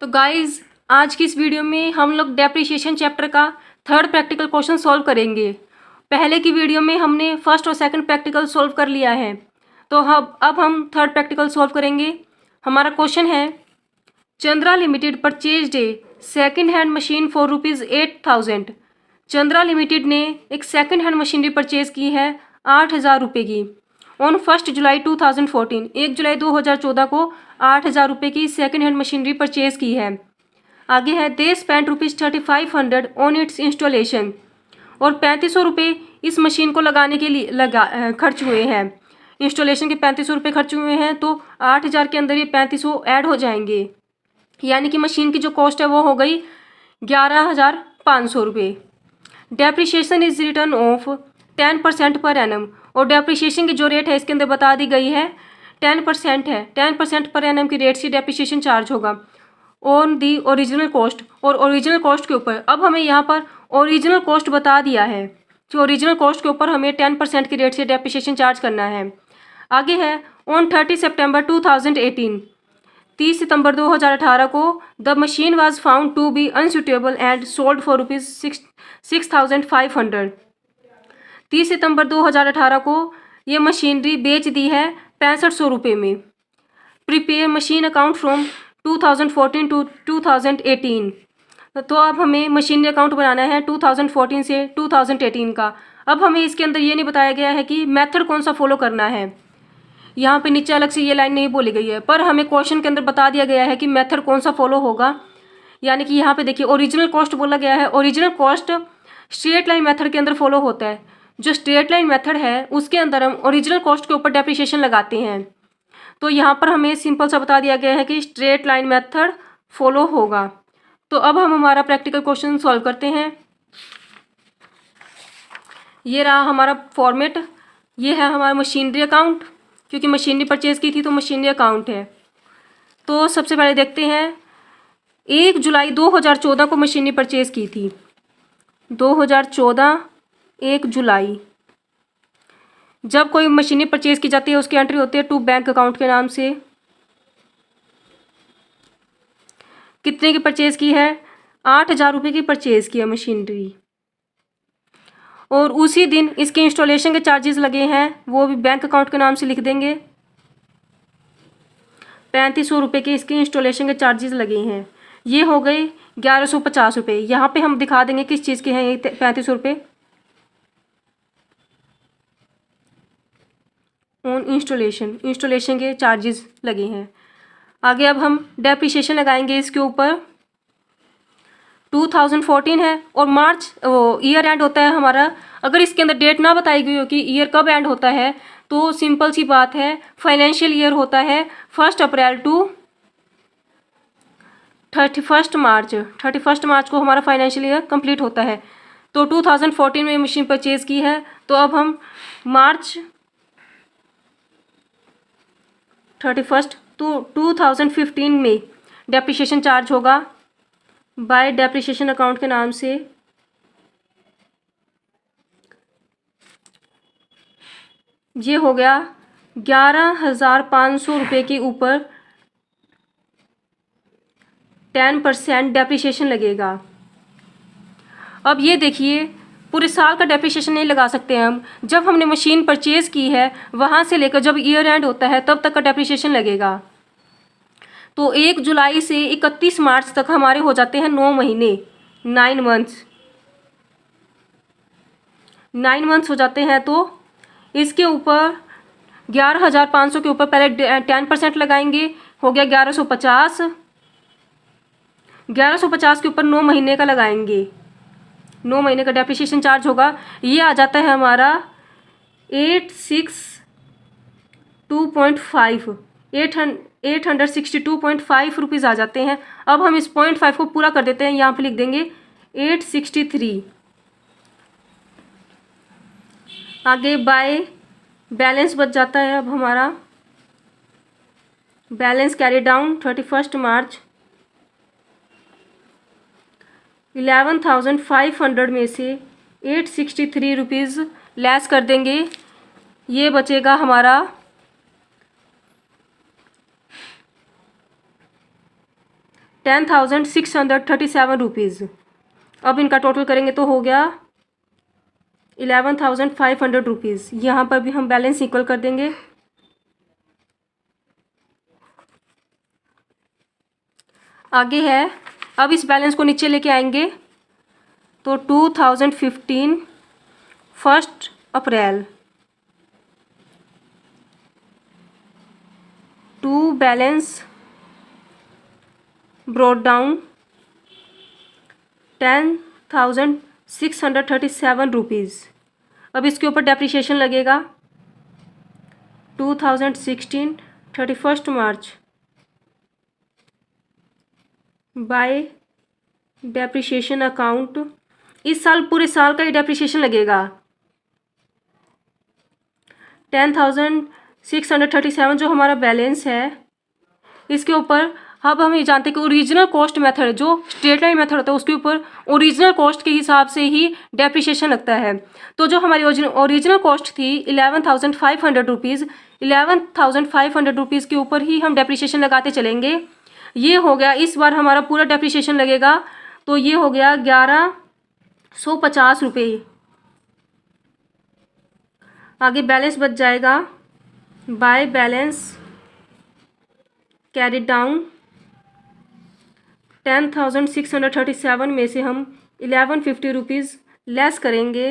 तो गाइज आज की इस वीडियो में हम लोग डेप्रिसिएशन चैप्टर का थर्ड प्रैक्टिकल क्वेश्चन सॉल्व करेंगे। पहले की वीडियो में हमने फर्स्ट और सेकंड प्रैक्टिकल सॉल्व कर लिया है, तो अब हम थर्ड प्रैक्टिकल सॉल्व करेंगे। हमारा क्वेश्चन है, Chandra limited purchased A second hand machine for ₹8,000। Chandra limited ने एक सेकेंड हैंड मशीनरी परचेज की है 8,000 रुपये की ऑन 1 जुलाई 2014। 1 जुलाई 2014 को 8,000 रुपये की सेकेंड हैंड मशीनरी परचेज की है। आगे है, they spend ₹3,500 on it's installation. और 3,500 रुपये इस मशीन को लगाने के लिए खर्च हुए हैं। इंस्टॉलेशन के 3,500 रुपये खर्च हुए हैं, तो 8,000 के अंदर ये 3,500 ऐड हो जाएंगे, यानी कि मशीन की जो कॉस्ट है वो हो गई 11,500 रुपये। Depreciation is return of 10% per annum. और डेप्रिसिएशन की जो रेट है इसके अंदर बता दी गई है 10% है। 10% पर एनम की रेट से डेप्रिसिएशन चार्ज होगा ऑन दी ओरिजिनल कॉस्ट। और ओरिजिनल कॉस्ट के ऊपर अब हमें यहाँ पर ओरिजिनल कॉस्ट बता दिया है कि ओरिजिनल कॉस्ट के ऊपर हमें 10% की रेट से डेप्रिसिएशन चार्ज करना है। आगे है, ऑन 30 सितंबर 2018। 30 सितंबर 2018 को the machine was found to be unsuitable and sold for ₹6,500। 30 सितंबर 2018 को ये मशीनरी बेच दी है 6500 रुपये में। Prepare machine account from 2014 to 2018। तो अब हमें मशीनरी अकाउंट बनाना है 2014 से 2018 का। अब हमें इसके अंदर ये नहीं बताया गया है कि मेथड कौन सा फॉलो करना है। यहाँ पे नीचे अलग से ये लाइन नहीं बोली गई है, पर हमें क्वेश्चन के अंदर बता दिया गया है कि मेथड कौन सा फॉलो होगा। यानी कि यहाँ पे देखिए ओरिजिनल कॉस्ट बोला गया है। Original cost straight line method के अंदर फॉलो होता है। जो स्ट्रेट लाइन मेथड है उसके अंदर हम ओरिजिनल कॉस्ट के ऊपर डेप्रिसिएशन लगाते हैं। तो यहाँ पर हमें सिंपल सा बता दिया गया है कि स्ट्रेट लाइन मेथड फॉलो होगा। तो अब हम हमारा प्रैक्टिकल क्वेश्चन सॉल्व करते हैं। ये रहा हमारा फॉर्मेट। ये है हमारा मशीनरी अकाउंट, क्योंकि मशीनरी परचेज की थी तो मशीनरी अकाउंट है। तो सबसे पहले देखते हैं, 1 जुलाई 2014 को मशीनरी परचेज की थी। 2014 1 जुलाई जब कोई मशीनरी परचेज की जाती है उसकी एंट्री होती है टू बैंक अकाउंट के नाम से। कितने की परचेज की है? 8,000 रुपये की परचेज की है मशीनरी। और उसी दिन इसके इंस्टॉलेशन के चार्जेस लगे हैं, वो भी बैंक अकाउंट के नाम से लिख देंगे। 3,500 रुपये के इसके इंस्टॉलेशन के चार्जेस लगे हैं। ये हो गए 1,150 रुपये। यहाँ पे हम दिखा देंगे किस चीज़ के हैं ये 3,500 रुपये। ऑन इंस्टॉलेशन के चार्जेस लगे हैं। आगे अब हम डेप्रिसिएशन लगाएंगे इसके ऊपर। 2014 है और मार्च ईयर एंड होता है हमारा। अगर इसके अंदर डेट ना बताई गई हो कि ईयर कब एंड होता है, तो सिंपल सी बात है, फाइनेंशियल ईयर होता है 1 अप्रैल टू 31 मार्च। 31 मार्च को हमारा फाइनेंशियल ईयर कंप्लीट होता है। तो 2014 में मशीन परचेज की है, तो अब हम मार्च 31 तो 2015 में डेप्रिसिएशन चार्ज होगा बाय डेप्रिसिएशन अकाउंट के नाम से। ये हो गया 11,500 रुपये के ऊपर 10% डेप्रिसिएशन लगेगा। अब ये देखिए, पूरे साल का डेप्रिसिएशन नहीं लगा सकते हम। जब हमने मशीन परचेज की है वहाँ से लेकर जब ईयर एंड होता है तब तक का डेप्रिसिएशन लगेगा। तो 1 जुलाई से 31 मार्च तक हमारे हो जाते हैं 9 महीने, 9 मंथ्स। 9 मंथ्स हो जाते हैं। तो इसके ऊपर 11,500 के ऊपर पहले 10% लगाएंगे, हो गया 1,150। 1,150 के ऊपर 9 महीने का लगाएंगे, 9 महीने का डेप्रिसिएशन चार्ज होगा। ये आ जाता है हमारा 862.5 रुपीज़ आ जाते हैं। अब हम इस 0.5 को पूरा कर देते हैं, यहाँ पे लिख देंगे 863। आगे बाय बैलेंस बच जाता है। अब हमारा बैलेंस कैरी डाउन 31 मार्च 11,500 में से 863 रुपीज़ लेस कर देंगे। ये बचेगा हमारा 10,637 रुपीज़। अब इनका टोटल करेंगे तो हो गया 11,500 रुपीज़। यहाँ पर भी हम बैलेंस इक्वल कर देंगे। आगे है, अब इस बैलेंस को नीचे लेके आएंगे तो 2015 1 April to balance brought down 10,637 rupees. अब इसके ऊपर डेप्रिसिएशन लगेगा 2016 31 मार्च बाय डेप्रिसिएशन अकाउंट। इस साल पूरे साल का ही डेप्रिसिएशन लगेगा 10,637 जो हमारा बैलेंस है। इसके ऊपर अब हम ये जानते हैं कि ओरिजिनल कॉस्ट मेथड जो स्ट्रेट लाइन मेथड होता है उसके ऊपर ओरिजिनल कॉस्ट के हिसाब से ही डेप्रिसिएशन लगता है। तो जो हमारी ओरिजिनल कॉस्ट थी 11,500 रुपीज़, 11,500 रुपीज़ के ऊपर ही हम डेप्रिसिएशन लगाते चलेंगे। ये हो गया, इस बार हमारा पूरा डेप्रिसिएशन लगेगा तो ये हो गया 1150 रुपये। आगे बैलेंस बच जाएगा बाय बैलेंस कैरी डाउन 10,637 में से हम 1150 रुपीज़ लेस करेंगे।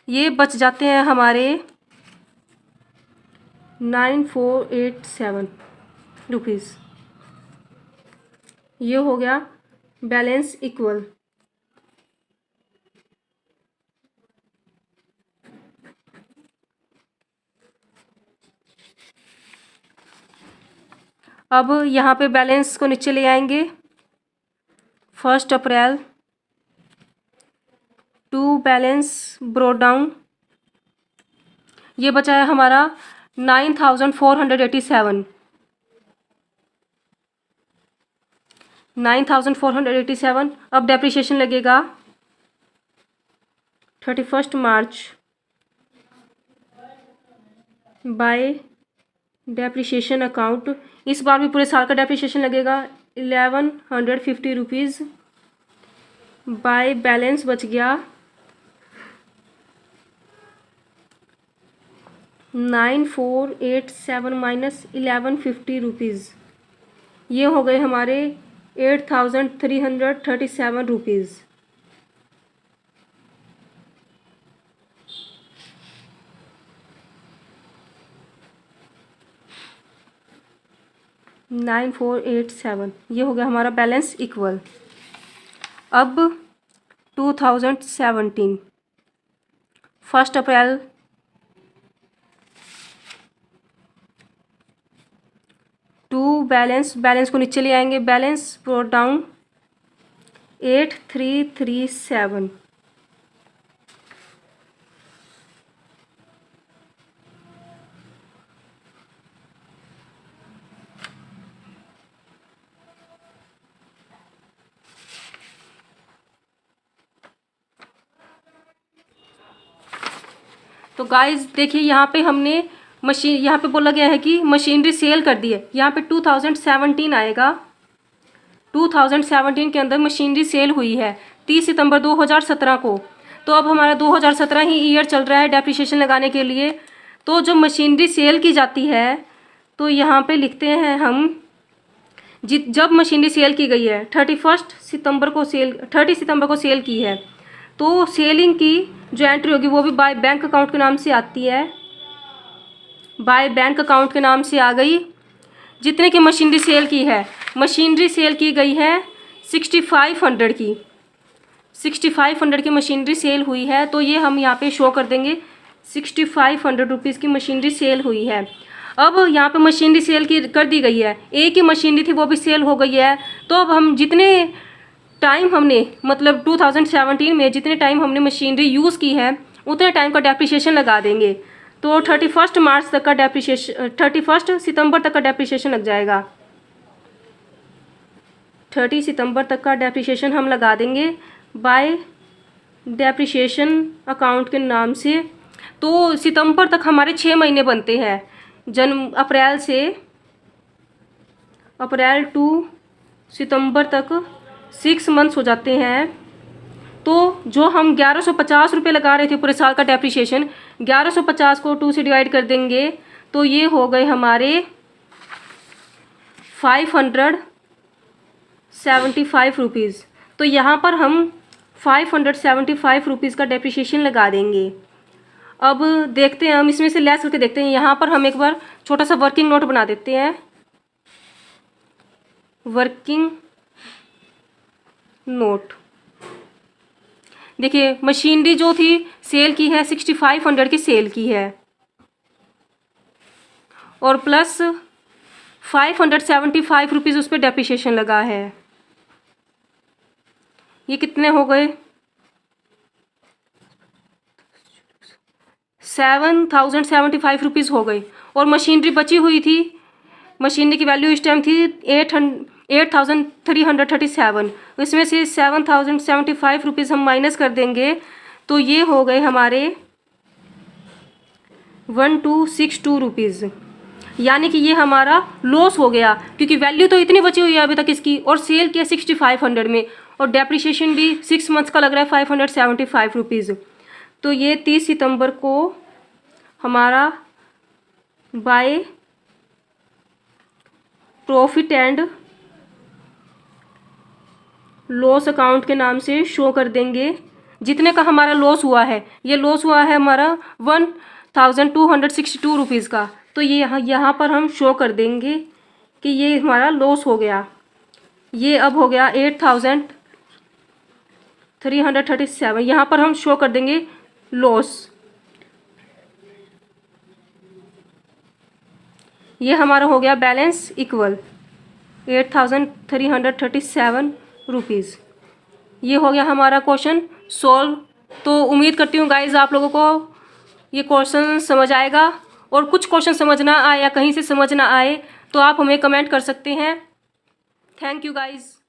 ये बच जाते हैं हमारे 9,487 रुपीज़। ये हो गया बैलेंस इक्वल। अब यहाँ पे बैलेंस को नीचे ले आएंगे 1 April to balance brought down. ये बचा है हमारा 9,487 9,487। अब डेप्रिसिएशन लगेगा 31 मार्च बाय डेप्रिसिएशन अकाउंट। इस बार भी पूरे साल का डेप्रिसिएशन लगेगा 1150 रुपीज़ बाय बैलेंस बच गया 9,487 माइनस 1150 रुपीज़। ये हो गए हमारे 8,337 रुपीज़। $9,487 ये हो गया हमारा बैलेंस इक्वल। अब 2017 1 अप्रैल टू बैलेंस को नीचे ले आएंगे, बैलेंस ब्रॉट डाउन 8,337। तो गाइस देखिए यहाँ पे हमने यहाँ पे बोला गया है कि मशीनरी सेल कर दी है। यहाँ पे 2017 आएगा। 2017 के अंदर मशीनरी सेल हुई है 30 सितंबर 2017 को। तो अब हमारा 2017 ही ईयर चल रहा है डेप्रिसिएशन लगाने के लिए। तो जो मशीनरी सेल की जाती है तो यहाँ पे लिखते हैं हम जब मशीनरी सेल की गई है 30 सितंबर को सेल की है तो सेलिंग की जो एंट्री होगी वो भी बाय बैंक अकाउंट के नाम से आती है। बाय बैंक अकाउंट के नाम से आ गई। जितने की मशीनरी सेल की है, मशीनरी सेल की गई है 6,500 की 6,500 की मशीनरी सेल हुई है। तो ये हम यहाँ पे शो कर देंगे 6,500 रुपीज़ की मशीनरी सेल हुई है। अब यहाँ पे मशीनरी सेल की कर दी गई है, एक ही मशीनरी थी वो भी सेल हो गई है। तो अब हम जितने टाइम हमने मतलब 2017 में जितने टाइम हमने मशीनरी यूज़ की है उतने टाइम का डेप्रिसिएशन लगा देंगे। तो 31 मार्च तक का डेप्रिसिएशन 31 सितंबर तक का डेप्रिसिएशन लग जाएगा। 30 सितंबर तक का डेप्रिसिएशन हम लगा देंगे बाय डेप्रिसिएशन अकाउंट के नाम से। तो सितंबर तक हमारे 6 महीने बनते हैं, अप्रैल से अप्रैल टू सितंबर तक 6 मंथ्स हो जाते हैं। तो जो हम 1150 रुपये लगा रहे थे पूरे साल का डेप्रिसिएशन, 1150 को 2 से डिवाइड कर देंगे तो ये हो गए हमारे 575 रुपीज़। तो यहाँ पर हम 575 रुपीज़ का डेप्रिसिएशन लगा देंगे। अब देखते हैं, हम इसमें से लेस करके देखते हैं। यहाँ पर हम एक बार छोटा सा वर्किंग नोट बना देते हैं। वर्किंग नोट, देखिए मशीनरी जो थी सेल की है 6500 की सेल की है, और प्लस 575 रुपीज़ उस पर डेप्रिसिएशन लगा है। ये कितने हो गए? 7075 रुपीज़ हो गई। और मशीनरी बची हुई थी, मशीनरी की वैल्यू इस टाइम थी 8337। इसमें से 7075 रुपीज़ हम माइनस कर देंगे तो ये हो गए हमारे 1262 रुपीज़। यानी कि ये हमारा लॉस हो गया, क्योंकि वैल्यू तो इतनी बची हुई है अभी तक इसकी, और सेल किया 6500 में, और डेप्रिसिएशन भी 6 मंथ्स का लग रहा है 575 रुपीज़। तो ये 30 सितंबर को हमारा by profit and loss account के नाम से शो कर देंगे। जितने का हमारा लॉस हुआ है, ये लॉस हुआ है हमारा 1262 रुपीज़ का। तो ये यहाँ पर हम शो कर देंगे कि ये हमारा लॉस हो गया। ये अब हो गया 8337, यहाँ पर हम शो कर देंगे लॉस। ये हमारा हो गया बैलेंस इक्वल 8337 रुपीज़। ये हो गया हमारा क्वेश्चन सॉल्व। तो उम्मीद करती हूँ गाइज आप लोगों को ये क्वेश्चन समझ आएगा, और कुछ क्वेश्चन समझ ना आए या कहीं से समझ ना आए तो आप हमें कमेंट कर सकते हैं। Thank you guys.